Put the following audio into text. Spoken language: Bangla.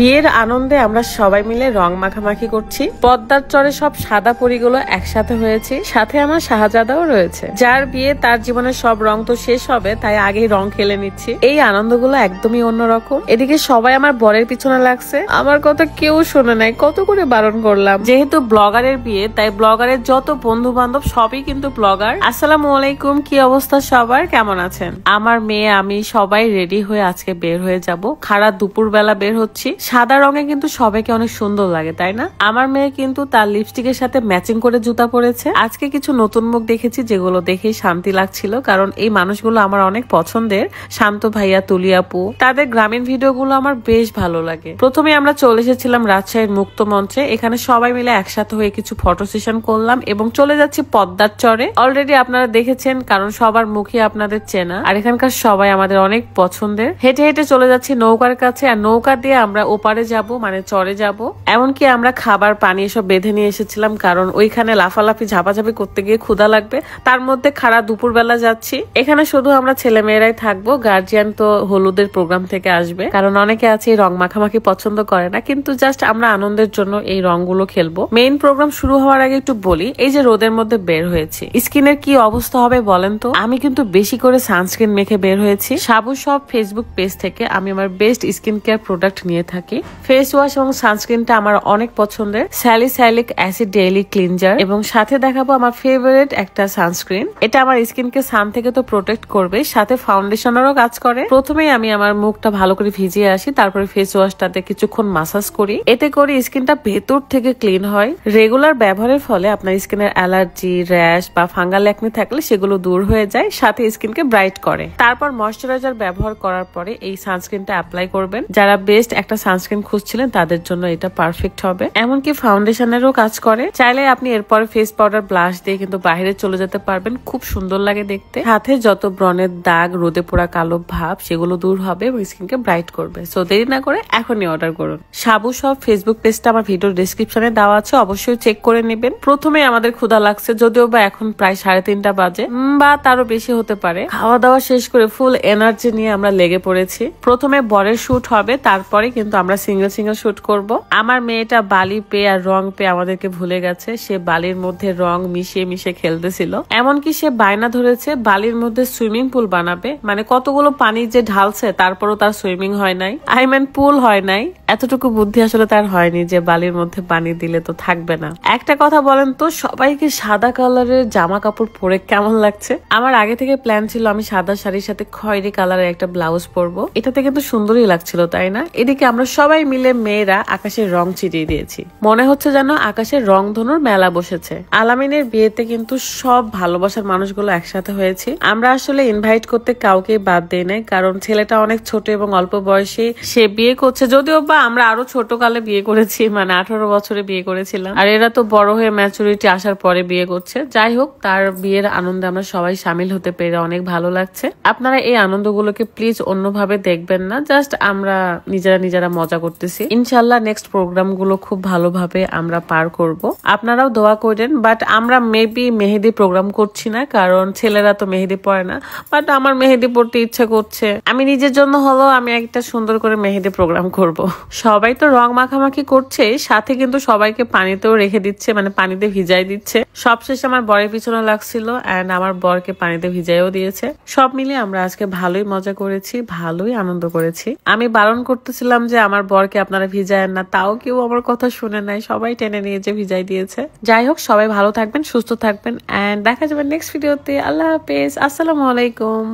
বিয়ের আনন্দে আমরা সবাই মিলে রং মাখামাখি করছি। পদ্মার চরে সব সাদা পরীগুলো একসাথে হয়েছে, সাথে আমার শাহজাদাও রয়েছে। যার বিয়ে তার জীবনের সব রং তো শেষ হবে, তাই আগেই রং খেলে নিচ্ছি। এই আনন্দগুলো একদমই অন্যরকম। এদিকে সবাই আমার বরের পিছনে লাগছে, আমার কথা কেউ শোনে নাই, কত করে বারণ করলাম। যেহেতু ব্লগারের বিয়ে, তাই ব্লগারের যত বন্ধু বান্ধব সবই কিন্তু ব্লগার। আসসালামু আলাইকুম, কি অবস্থা সবার, কেমন আছেন? আমার মেয়ে আমি সবাই রেডি হয়ে আজকে বের হয়ে যাব। খাড়া দুপুর বেলা বের হচ্ছি। সাদা রঙে কিন্তু সবাইকে অনেক সুন্দর লাগে, তাই না? আমার মেয়ে কিন্তু তার লিপস্টিকের সাথে ম্যাচিং করে জুতা পরেছে। আজকে কিছু নতুন মুখ দেখেছি, যেগুলো দেখেই শান্তি লাগছিল, কারণ এই মানুষগুলো আমার অনেক পছন্দের। শান্ত ভাইয়া, তুলি আপু, তাদের গ্রামীণ ভিডিওগুলো আমার বেশ ভালো লাগে। প্রথমে আমরা চলে এসেছিলাম রাজশাহীর মুক্ত মঞ্চে। এখানে সবাই মিলে একসাথে হয়ে কিছু ফটো সেশন করলাম এবং চলে যাচ্ছি পদ্মার চরে। অলরেডি আপনারা দেখেছেন, কারণ সবার মুখে আপনাদের চেনা, আর এখানকার সবাই আমাদের অনেক পছন্দের। হেঁটে হেঁটে চলে যাচ্ছি নৌকার কাছে, আর নৌকা দিয়ে আমরা ওপারে যাব, মানে চরে যাব। এমনকি আমরা খাবার পানি এসব বেঁধে নিয়ে এসেছিলাম, কারণ ওইখানে লাফালাফি ঝাপাঝাপি করতে গিয়ে ক্ষুধা লাগবে। তার মধ্যে খাড়া দুপুর বেলা যাচ্ছি। এখানে শুধু আমরা ছেলে মেয়েরাই থাকবো, গার্জিয়ান তো হলুদের প্রোগ্রাম থেকে আসবে, কারণ অনেকে আছে এই রং মাখামাখি পছন্দ করে না, কিন্তু জাস্ট আমরা আনন্দের জন্য এই রংগুলো খেলবো। মেইন প্রোগ্রাম শুরু হওয়ার আগে একটু বলি, এই যে রোদের মধ্যে বের হয়েছি, স্কিনের কি অবস্থা হবে বলেন তো? আমি কিন্তু বেশি করে সানস্ক্রিন মেখে বের হয়েছি। সাবু সব ফেসবুক পেজ থেকে আমি আমার বেস্ট স্কিন কেয়ার প্রোডাক্ট নিয়ে থাকি। ফেস ওয়াশ এবং সানস্ক্রিনটা আমার অনেক পছন্দের, স্যালিসাইলিক অ্যাসিড ডেইলি ক্লিনজার, এবং সাথে দেখাবো আমার ফেভারিট একটা সানস্ক্রিন। এটা আমার স্কিনকে সান থেকে তো প্রোটেক্ট করবে, সাথে ফাউন্ডেশনেরও কাজ করে। প্রথমেই আমি আমার মুখটা ভালো করে ভিজিয়ে আসি, তারপরে ফেস ওয়াশটাতে কিছুক্ষণ মাসাজ করি। এতে করে স্কিনটা ভেতর থেকে ক্লিন হয়। রেগুলার ব্যবহারের ফলে আপনার স্কিনের অ্যালার্জি, র্যাশ বা ফাঙ্গাল একনি থাকলে সেগুলো দূর হয়ে যায়, সাথে স্কিনকে ব্রাইট করে। তারপর ময়শ্চারাইজার ব্যবহার করার পরে এই সানস্ক্রিনটা অ্যাপ্লাই করবেন। যারা বেস্ট একটা সানস্ক্রিন খুঁজছিলেন তাদের জন্য এটা পারফেক্ট হবে। এমনকি ফাউন্ডেশনেরও কাজ করে। চাইলে আপনি এরপরে ফেস পাউডার ব্লাশ দিয়ে কিন্তু বাইরে চলে যেতে পারবেন, খুব সুন্দর লাগে দেখতে। সাথে যত ব্রণের দাগ, রোদে পোড়া কালো ভাব, সেগুলো দূর হবে এবং স্কিনকে ব্রাইট করবে। সো দেরি না করে এখনই অর্ডার করুন। সাবু সব ফেসবুক পেজটা আমার ভিডিওর ডেসক্রিপশনে দেওয়া আছে, অবশ্যই চেক করে নেবেন। প্রথমে আমাদের ক্ষুধা লাগছে, যদিও বা এখন প্রায় 3:30 বাজে বা তারও বেশি হতে পারে। খাওয়া দাওয়া শেষ করে ফুল এনার্জি নিয়ে আমরা লেগে পড়েছি। প্রথমে বরের শুট হবে, তারপরে কিন্তু আমরা সিঙ্গেল সিঙ্গেল শুট করব। আমার মেয়েটা বালি পেয়ে আর রং পেয়ে আমাদেরকে ভুলে গেছে। সে বালির মধ্যে রং মিশিয়ে মিশিয়ে খেলতেছিল। এমনকি সে বায়না ধরেছে বালির মধ্যে সুইমিং পুল বানাবে। মানে কতগুলো পানি যে ঢালছে, তারপরও তার সুইমিং হয় নাই, পুল হয় নাই। এতটুকু বুদ্ধি আসলে তার হয়নি যে বালির মধ্যে পানি দিলে তো থাকবে না। একটা কথা বলেন তো, সবাইকে সাদা কালারের জামা কাপড় পরে কেমন লাগছে? আমার আগে থেকে প্ল্যান ছিল আমি সাদা শাড়ির সাথে খয়েরি কালারের একটা ব্লাউজ পরবো। এটাতে কিন্তু সুন্দরই লাগছিল, তাই না? এদিকে আমরা সবাই মিলে মেয়েরা আকাশের রং ছিটিয়ে দিয়েছি। মনে হচ্ছে যেন আকাশের রং ধনুর মেলা বসেছে। আলামিনের বিয়েতে কিন্তু সব ভালোবাসার মানুষগুলো একসাথে হয়েছে। আমরা আসলে ইনভাইট করতে কাউকে বাদ দেই নাই, কারণ ছেলেটা অনেক ছোট এবং অল্প বয়সে সে বিয়ে করছে। যদিও বা আমরা আরো ছোট কালে বিয়ে করেছি, মানে 18 বছরে বিয়ে করেছিলাম, আর এরা তো বড় হয়ে ম্যাচুরিটি আসার পরে বিয়ে করছে। যাই হোক, তার বিয়ের আনন্দে আমরা সবাই সামিল হতে পেরে অনেক ভালো লাগছে। আপনারা এই আনন্দগুলোকে প্লিজ অন্যভাবে দেখবেন না, জাস্ট আমরা নিজেরা মজা করতেছি। ইনশাল্লাহ নেক্সট প্রোগ্রাম গুলো খুব ভালোভাবে আমরা পার করব। আপনারাও দোয়া করেন। বাট আমরা মেবি মেহেদি প্রোগ্রাম করছি না, কারণ ছেলেরা তো মেহেদি পরে না। বাট আমার মেহেদি পড়তে ইচ্ছা করছে। আমি নিজের জন্য হলো আমি একটা সুন্দর করে মেহেদি প্রোগ্রাম করব। সবাই তো রং মাখামাখি করছে, সাথে কিন্তু সবাইকে পানিতেও রেখে দিচ্ছে, মানে পানিতে ভিজাই দিচ্ছে। সবশেষে আমার বরের পিছনে লাগছিল, এন্ড আমার বরকে পানিতে ভিজাইও দিয়েছে। সব মিলে আমরা আজকে ভালোই মজা করেছি, ভালোই আনন্দ করেছি। আমি বারণ করতেছিলাম যে আমার বরকে আপনারা ভিজায়েন না, তাও কেউ আমার কথা শুনে নাই, সবাই টেনে নিয়ে যে ভিজাই দিয়েছে। যাই হোক, সবাই ভালো থাকবেন, সুস্থ থাকবেন, এন্ড দেখা যাবে নেক্সট ভিডিওতে। আল্লাহ হাফেজ, আসসালামু আলাইকুম।